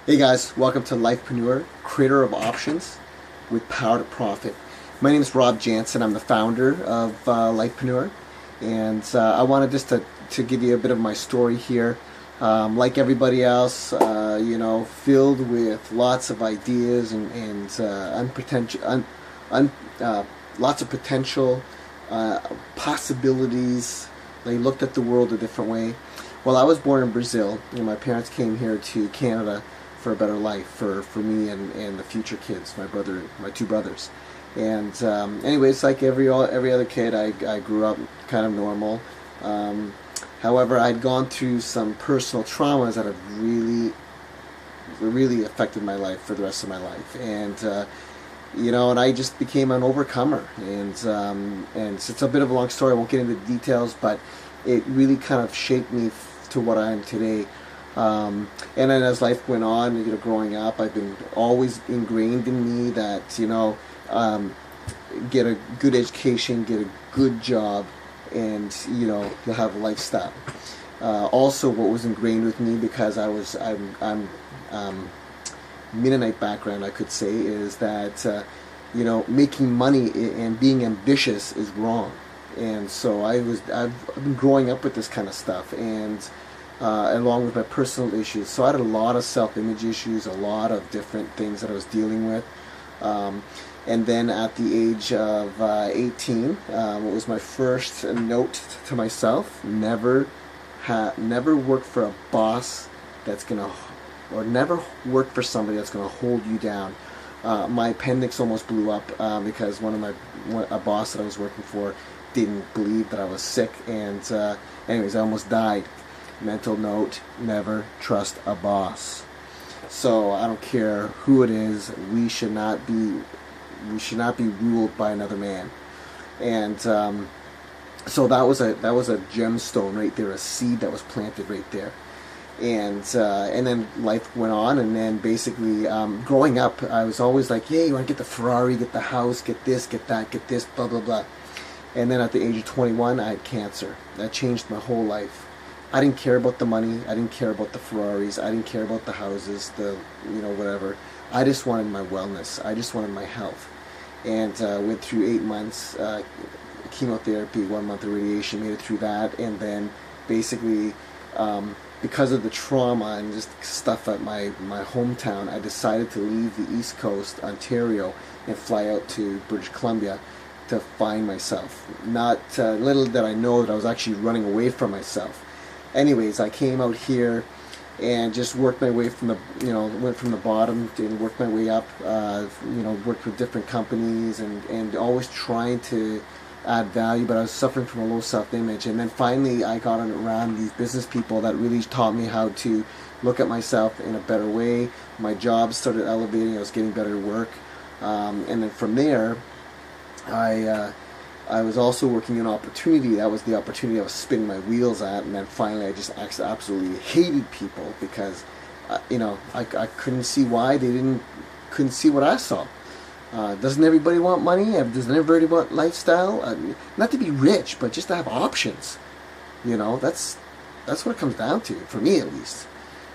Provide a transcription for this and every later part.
Hey guys, welcome to Lifepreneur, creator of options with power to profit. My name is Rob Jansen. I'm the founder of Lifepreneur, and I wanted just to give you a bit of my story here. Like everybody else, filled with lots of ideas and lots of potential possibilities. They looked at the world a different way. Well, I was born in Brazil, and my parents came here to Canada for a better life for me and the future kids, my two brothers. And anyways, like every other kid, I grew up kind of normal. However, I'd gone through some personal traumas that have really affected my life for the rest of my life. And I just became an overcomer. And it's a bit of a long story. I won't get into the details, but it really kind of shaped me to what I am today. And then as life went on, growing up, I've been always ingrained in me that, get a good education, get a good job, and, you'll have a lifestyle. Also, what was ingrained with me, because I'm Mennonite background, I could say, is that, making money and being ambitious is wrong. And so I've been growing up with this kind of stuff, and along with my personal issues. So I had a lot of self-image issues, a lot of different things that I was dealing with. And then at the age of 18, it was my first note to myself: never work for a boss or never work for somebody that's gonna hold you down. My appendix almost blew up because a boss that I was working for didn't believe that I was sick, and anyways, I almost died. Mental note: never trust a boss. So I don't care who it is, we should not be ruled by another man. And so that was a gemstone right there, a seed that was planted right there. And then life went on, and then basically growing up, I was always like, yeah, you want to get the Ferrari, get the house, get this, get that, get this, blah blah blah. And then at the age of 21, I had cancer. That changed my whole life. I didn't care about the money. I didn't care about the Ferraris. I didn't care about the houses, whatever. I just wanted my wellness. I just wanted my health. And went through 8 months chemotherapy, 1 month of radiation, made it through that. And then basically, because of the trauma and just stuff at my hometown, I decided to leave the East Coast, Ontario, and fly out to British Columbia to find myself. Not little did I know that I was actually running away from myself. Anyways, I came out here and just worked my way went from the bottom and worked my way up. Worked with different companies and always trying to add value, but I was suffering from a low self-image. And then finally, I got around these business people that really taught me how to look at myself in a better way. My job started elevating. I was getting better work, and then from there, I was also working an opportunity. That was the opportunity I was spinning my wheels at. And then finally, I just absolutely hated people because, I couldn't see why they couldn't see what I saw. Doesn't everybody want money? Doesn't everybody want lifestyle? Not to be rich, but just to have options. That's what it comes down to, for me at least.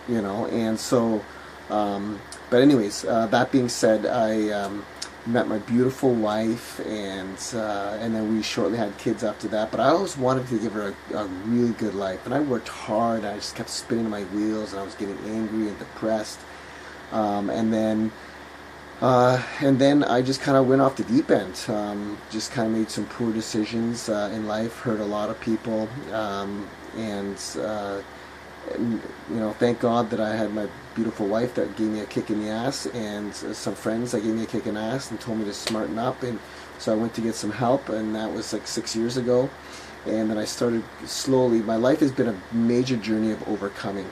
And so, but anyways, that being said, I met my beautiful wife, and then we shortly had kids after that. But I always wanted to give her a really good life, and I worked hard. I just kept spinning my wheels, and I was getting angry and depressed. And then I just kind of went off the deep end. Just kind of made some poor decisions in life, hurt a lot of people, and thank God that I had my beautiful wife that gave me a kick in the ass, and some friends that gave me a kick in the ass and told me to smarten up. And so I went to get some help, and that was like 6 years ago. And then I started slowly. My life has been a major journey of overcoming,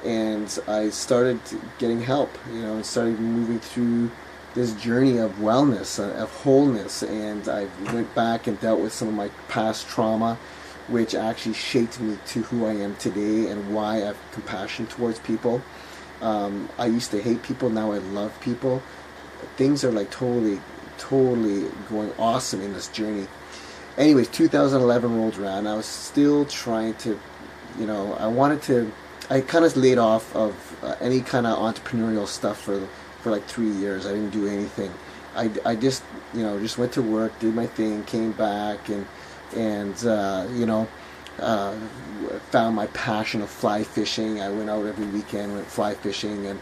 and I started getting help. And started moving through this journey of wellness, of wholeness. And I went back and dealt with some of my past trauma, which actually shaped me to who I am today and why I have compassion towards people. I used to hate people, now I love people. Things are like totally going awesome in this journey. Anyways, 2011 rolled around. I was still trying to, I wanted to I kind of laid off of any kind of entrepreneurial stuff for like 3 years. I didn't do anything. I just just went to work, did my thing, came back, and uh, found my passion of fly fishing. I went out every weekend, went fly fishing, and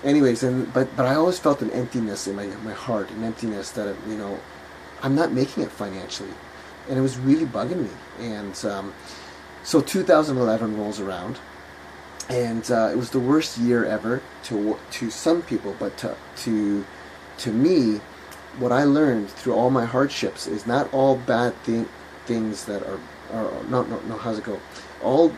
anyways, but I always felt an emptiness in my heart, an emptiness that I'm not making it financially, and it was really bugging me. And so 2011 rolls around, and it was the worst year ever to some people, but to me, what I learned through all my hardships is not all bad things that are no, how's it go? All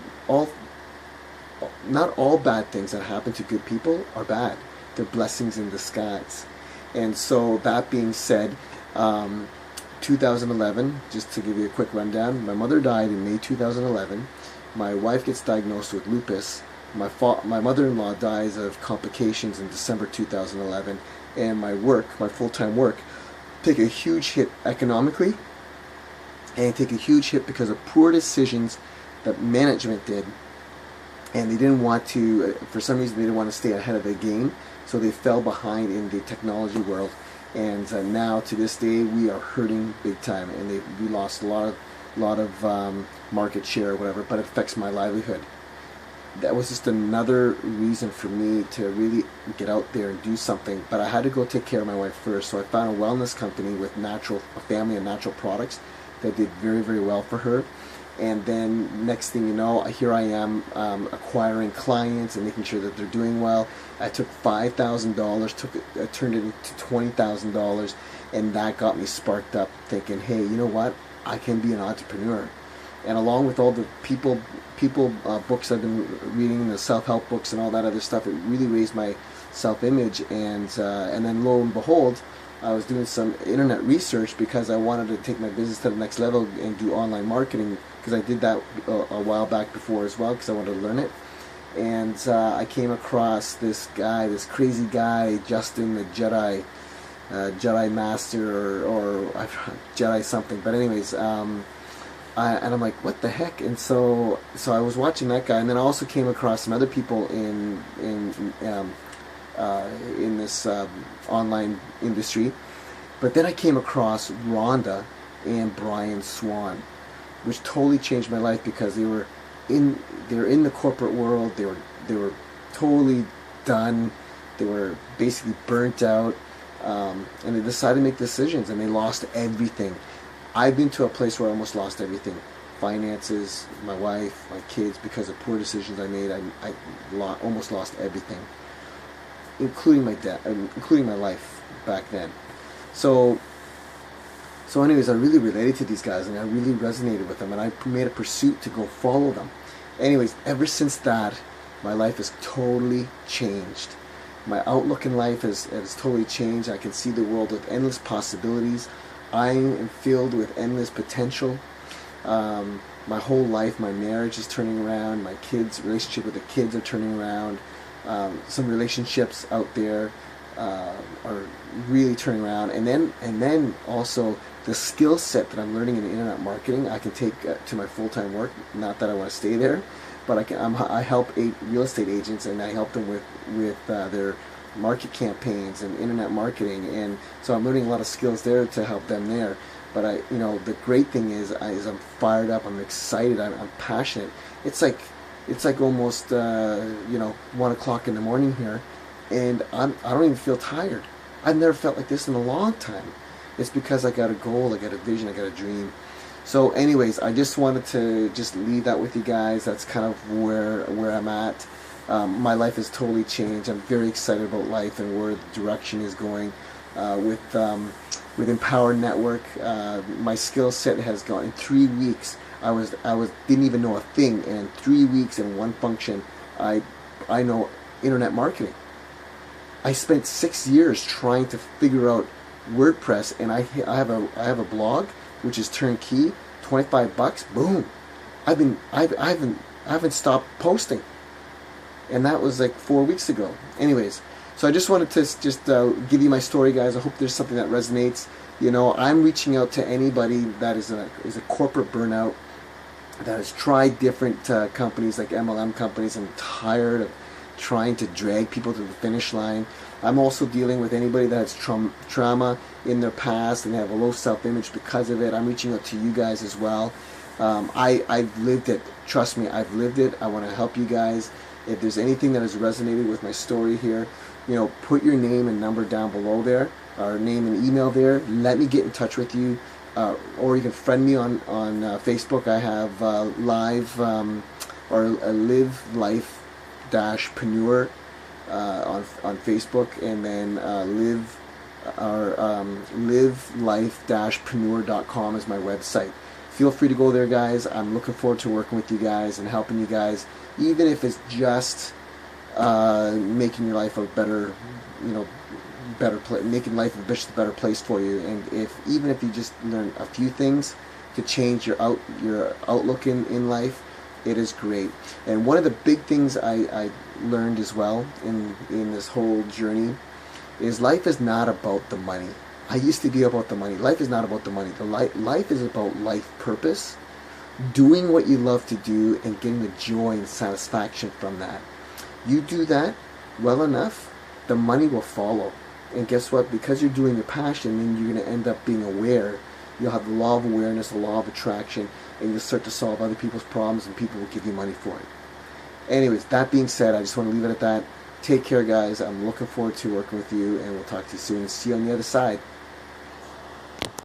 Not all bad things that happen to good people are bad. They're blessings in disguise. And so that being said, 2011, just to give you a quick rundown, my mother died in May 2011. My wife gets diagnosed with lupus. My mother-in-law dies of complications in December 2011. And my full-time work, take a huge hit economically, and take a huge hit because of poor decisions that management did. And they didn't want to, for some reason, they didn't want to stay ahead of the game, so they fell behind in the technology world. And now, to this day, we are hurting big time, and we lost a lot of market share or whatever, but it affects my livelihood. That was just another reason for me to really get out there and do something. But I had to go take care of my wife first, so I found a wellness company with a family of natural products that did very, very well for her. And then next thing you know, here I am acquiring clients and making sure that they're doing well. I took $5,000, turned it into $20,000, and that got me sparked up, thinking, hey, you know what? I can be an entrepreneur. And along with all the people books I've been reading, the self-help books and all that other stuff, it really raised my self-image. And then lo and behold, I was doing some internet research because I wanted to take my business to the next level and do online marketing, because I did that a while back before as well, because I wanted to learn it. And I came across this crazy guy, Justin the Jedi Master, or Jedi something. But anyways, and I'm like, what the heck? And so I was watching that guy, and then I also came across some other people in this online industry. But then I came across Rhonda and Brian Swan, which totally changed my life, because they were in the corporate world. They were totally done. They were basically burnt out, and they decided to make decisions, and they lost everything. I've been to a place where I almost lost everything: finances, my wife, my kids, because of poor decisions I made. I almost lost everything, including my life back then. So anyways, I really related to these guys, and I really resonated with them, and I made a pursuit to go follow them. Anyways, ever since that, my life has totally changed. My outlook in life has totally changed. I can see the world with endless possibilities. I am filled with endless potential. My whole life, my marriage is turning around. My relationship with the kids are turning around. Some relationships out there are really turning around. And then also the skill set that I'm learning in internet marketing, I can take to my full-time work. Not that I want to stay there, but I help real estate agents, and I help them with their market campaigns and internet marketing, and so I'm learning a lot of skills there to help them there. But the great thing is I'm fired up, I'm excited, I'm passionate. It's like almost 1 o'clock in the morning here, and I don't even feel tired. I've never felt like this in a long time. It's because I got a goal, I got a vision, I got a dream. So anyways, I just wanted to just leave that with you guys. That's kind of where I'm at. My life has totally changed. I'm very excited about life and where the direction is going. With Empower Network, my skill set has gone in 3 weeks. I didn't even know a thing, and in 3 weeks in one function, I know internet marketing. I spent 6 years trying to figure out WordPress, and I have a blog which is turnkey, $25. Boom! I haven't stopped posting, and that was like 4 weeks ago. Anyways, so I just wanted to just give you my story, guys. I hope there's something that resonates. I'm reaching out to anybody that is a corporate burnout. that has tried different companies like MLM companies and tired of trying to drag people to the finish line. I'm also dealing with anybody that has trauma in their past and they have a low self-image because of it. I'm reaching out to you guys as well. I've lived it. Trust me, I've lived it. I want to help you guys. If there's anything that has resonated with my story here, put your name and number down below there, or name and email there. Let me get in touch with you. Or you can friend me on Facebook. I have live or live life Preneur on Facebook, and then livelife-preneur.com is my website. Feel free to go there, guys. I'm looking forward to working with you guys and helping you guys, even if it's just making your life a better, making life a better place for you. And even if you just learn a few things to change your outlook in life, it is great. And one of the big things I learned as well in this whole journey is life is not about the money. I used to be about the money. Life is not about the money. Life is about life purpose, doing what you love to do, and getting the joy and satisfaction from that. You do that well enough, the money will follow. And guess what? Because you're doing your passion, then you're going to end up being aware. You'll have the law of awareness, the law of attraction, and you'll start to solve other people's problems, and people will give you money for it. Anyways, that being said, I just want to leave it at that. Take care, guys. I'm looking forward to working with you, and we'll talk to you soon. See you on the other side.